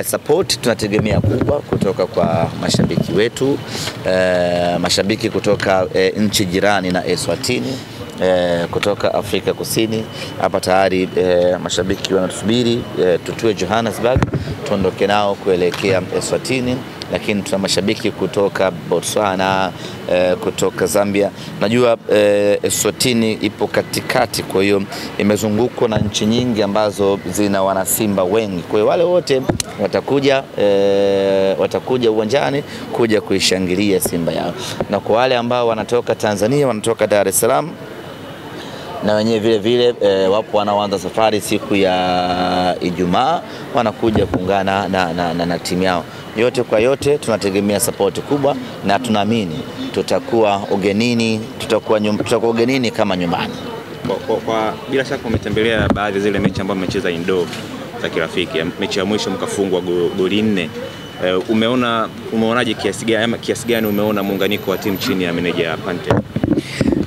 Support tunategemea kubwa kutoka kwa mashabiki wetu, mashabiki kutoka nchi jirani na Eswatini, kutoka Afrika Kusini. Hapa tayari mashabiki wanatusubiri tutue Johannesburg tuondoke nao kuelekea Eswatini, lakini tuna mashabiki kutoka Botswana, kutoka Zambia. Najua Eswatini ipo katikati, kwa hiyo imezungukwa na nchi nyingi ambazo zina wanasimba wengi. Kwa hiyo wale wote watakuja uwanjani kuja kuishangilia Simba yao. Na kwa wale ambao wanatoka Tanzania, wanatoka Dar es Salaam, na wenyewe vile vile wapo wanaoanza safari siku ya Ijumaa, wanakuja kuungana na timu yao. Yote kwa yote tunategemea support kubwa, na tunaamini tutakuwa ugenini kama nyumbani. Kwa bila shaka umetembelea baadhi zile mechi ambazo mmecheza indoor za kirafiki. Mechi ya mwisho mkafungwa goli 4. Umeonaje kiasi gani umeona muunganiko wa timu chini ya meneja Pantev?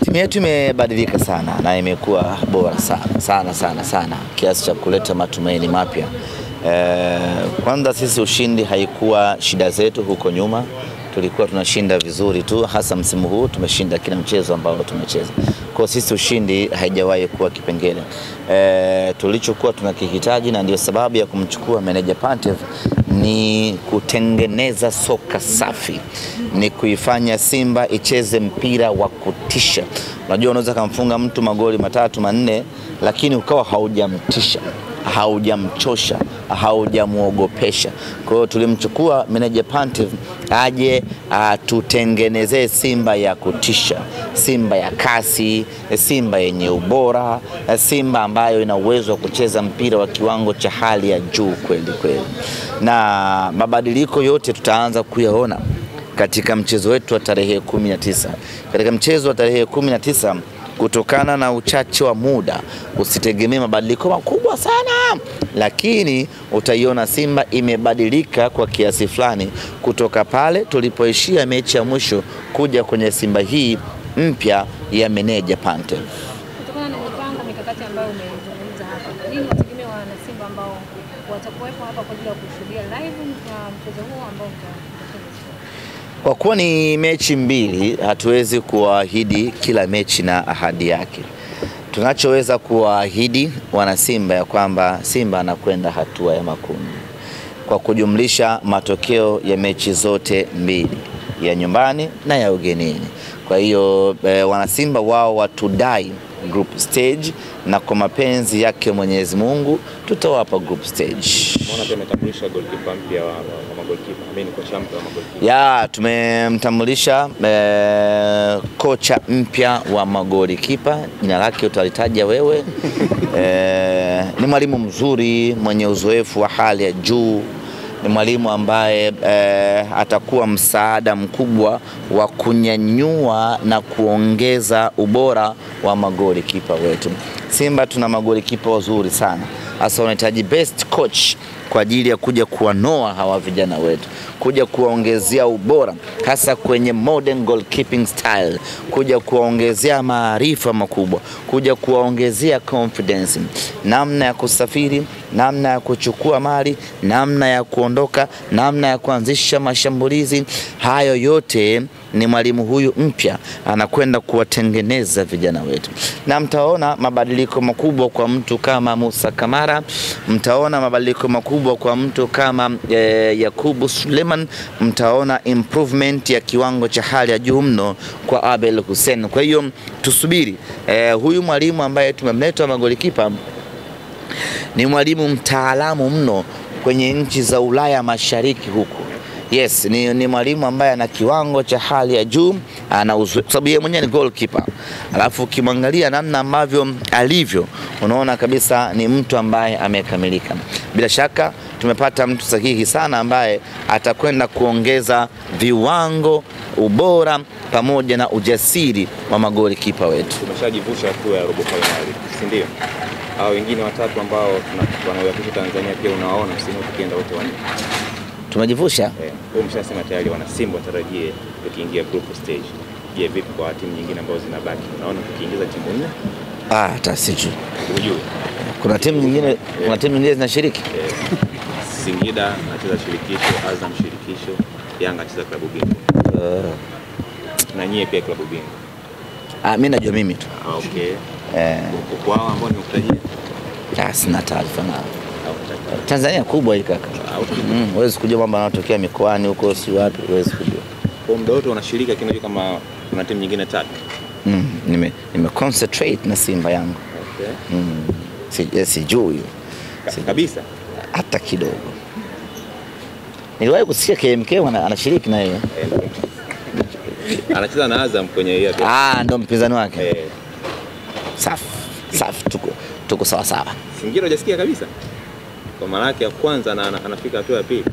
Timu yetu imebadilika sana na imekuwa bora sana kiasi cha kuleta matumaini mapya. Kwanza sisi ushindi haikuwa shida zetu huko nyuma. Tulikuwa tunashinda vizuri tu, hasa msimu huu tumeshinda kila mchezo ambao tumecheza. Kwa sisi ushindi haijawahi kuwa kipengele. Tulichokuwa tunakihitaji, na ndio sababu ya kumchukua meneja Pantev, ni kutengeneza soka safi, ni kuifanya Simba icheze mpira wa kutisha. Unajua unaweza kumfunga mtu magoli 3 4, lakini ukawa haujamtisha, haujamchosha, haujamuogopesha. Kwa hiyo tulimchukua meneja Pantev aje tutengenezee Simba ya kutisha, Simba ya kasi, Simba yenye ubora, Simba ambayo ina uwezo wa kucheza mpira wa kiwango cha hali ya juu kweli. Na mabadiliko yote tutaanza kuyaona katika mchezo wetu wa tarehe 19. Katika mchezo wa tarehe 19, kutokana na uchache wa muda, usitegemee mabadiliko makubwa sana, lakini utaiona Simba imebadilika kwa kiasi fulani kutoka pale tulipoishia mechi ya mwisho kuja kwenye Simba hii mpya ya meneja Pantev. Kutokana na mipango mikakati ambayo umezungumza hapa, nini wategemea wana Simba ambao watakuwepo hapa kwa ajili ya kushuhudia live na mchezo huu ambao kwa kuwa ni mechi mbili, hatuwezi kuahidi kila mechi na ahadi yake. Tunachoweza kuahidi wana Simba ya kwamba Simba anakwenda hatua ya makundi kwa kujumlisha matokeo ya mechi zote mbili, ya nyumbani na ya ugenini. Kwa hiyo wana Simba wao watudai group stage, na kwa mapenzi yake Mwenyezi Mungu tutawapa group stage. Mbona pia umetambulisha goalkeeper mpya wa magolikipa? Mimi ni kocha mpya wa magolikipa. Ya, tumemtambulisha kocha mpya wa magolikipa, jina lake utalitaja wewe. Ni mwalimu mzuri mwenye uzoefu wa hali ya juu. Ni mwalimu ambaye atakuwa msaada mkubwa wa kunyanyua na kuongeza ubora wa magolikipa wetu. Simba tuna magolikipa wazuri sana. Hasa unahitaji best coach kwa ajili ya kuja kuwanoa hawa vijana wetu, kuja kuwaongezea ubora hasa kwenye modern goalkeeping style, kuja kuwaongezea maarifa makubwa, kuja kuwaongezea confidence, namna ya kusafiri, namna ya kuchukua mali, namna ya kuondoka, namna ya kuanzisha mashambulizi. Hayo yote ni mwalimu huyu mpya anakwenda kuwatengeneza vijana wetu. Na mtaona mabadiliko makubwa kwa mtu kama Musa Kamara, mtaona mabadiliko makubwa kwa mtu kama Yakubu Suleiman, mtaona improvement ya kiwango cha hali ya juu mno kwa Abel Hussein. Kwa hiyo tusubiri, huyu mwalimu ambaye tumemleta magolikipa ni mwalimu mtaalamu mno kwenye nchi za Ulaya Mashariki huko. Yes, ni mwalimu ambaye ana kiwango cha hali ya juu, ana uzoefu, kwa sababu yeye mwenyewe ni goalkeeper. Alafu ukimwangalia namna ambavyo alivyo, unaona kabisa ni mtu ambaye amekamilika. Bila shaka tumepata mtu sahihi sana ambaye atakwenda kuongeza viwango, ubora pamoja na ujasiri wa magolikipa wetu. Tumeshajivusha hatua ya robo finali, si ndio? Hao wengine watatu ambao wanawakilisha Tanzania pia unawaona msimu ukienda wote wanne. Tumejivusha? Wewe mshasema tayari wana Simba watarajie tukiingia group stage. Je, vipi kwa timu nyingine ambazo zinabaki? Unaona tukiingiza timu 4? Hata sijui. Unajua. Kuna timu nyingine zinashiriki? Singida anacheza shirikisho, Azam shirikisho, Yanga anacheza klabu bingwa. Na nyie pia klabu bingwa. Mimi najua mimi tu. Okay. Kwa hao ambao nimekutajia? Sina taarifa nao. Tanzania kubwa hii kaka. Huwezi kujua mambo yanayotokea mikoani huko si wapi, huwezi kujua. Kwa muda wote unashirika kinajua kama kuna timu nyingine tatu. Nime concentrate na Simba yangu. Okay. Sijui kabisa hata kidogo. Niliwahi kusikia KMK anashiriki na yeye. Anacheza na Azam kwenye hiyo. Ndo mpinzani wake. Safi. Tuko sawa sawa. Singida hujasikia kabisa? Kwa maana yake ya kwanza anafika hatua ya pili.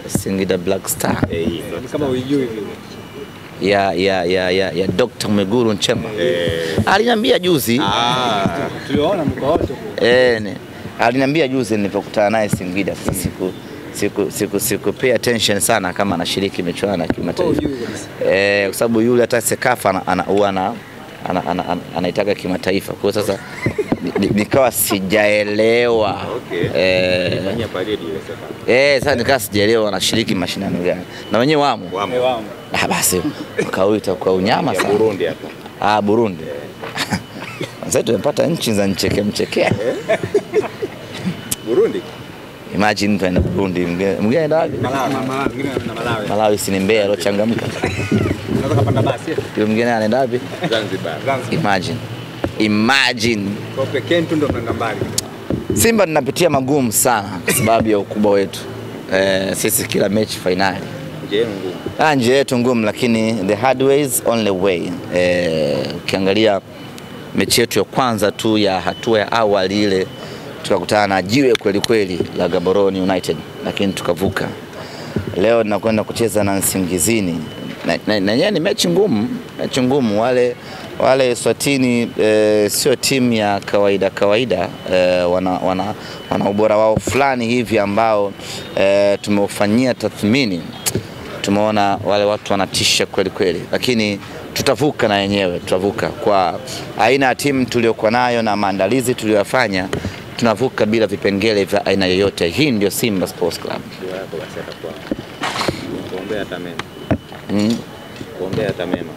Singida Black Star. Kama unijui vile. Ya Dr. Mwigulu Nchemba. Aliniambia juzi. Tuliona mko wote. Aliniambia juzi nilipokutana naye Singida. Siku pay attention sana kama anashiriki michuano ya kimataifa. Kwa sababu yule hata Sekafa anaitaka kimataifa. Kwa sasa nikawa sijaelewa. Fanyia parade ile Sekafa. Sasa nikawa sijaelewa anashiriki mashindano gani. Na wenyewe wamo. Basi wakauita kwa unyama sana. Burundi hapa. Burundi. Sasa tumepata nchi za mchekea. Burundi. Imagine mtu anaenda Burundi, mwingine anaenda wapi? Malawi. Malawi si ni Mbeya alochangamka. Unaweza kupanda basi. Yule mwingine anaenda wapi? Zanzibar. Imagine. Kwa pekee tu ndo tunaenda mbali. Simba tunapitia magumu sana kwa sababu ya ukubwa wetu. Sisi kila mechi finali. Nje yetu ngumu, lakini the hard way is only way. Ukiangalia mechi yetu ya kwanza tu ya hatua ya awali ile tukakutana na jiwe kweli la Gaborone United, lakini tukavuka. Leo tunakwenda kucheza na Nsingizini. Na ni mechi ngumu. Wale Swatini sio timu ya kawaida. Wana ubora wao fulani hivi ambao tumeufanyia tathmini. Tumeona wale watu wanatisha kweli, lakini tutavuka na yenyewe, tutavuka kwa aina ya timu tuliokuwa nayo na maandalizi tuliyofanya. Tunavuka bila vipengele vya aina yoyote. Hii ndio Simba Sports Club. Kuombea hata mema.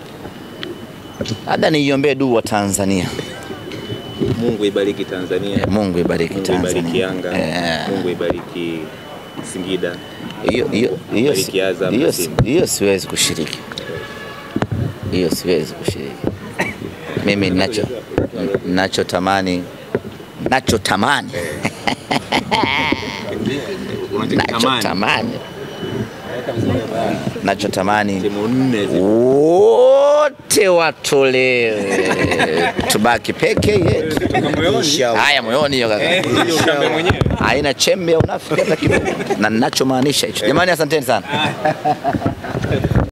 Hata niiombee dua Tanzania. Mungu ibariki Tanzania. Mungu ibariki Tanzania. Mungu ibariki Yanga. Mungu ibariki Singida. Hiyo siwezi kushiriki. Mimi nachotamani timu nne wote watolewe, tubaki peke yetu. Haya moyoni hiyo kaka. Haina chembe ya unafiki hata kidogo. Na ninachomaanisha hicho. Jamani, asanteni sana.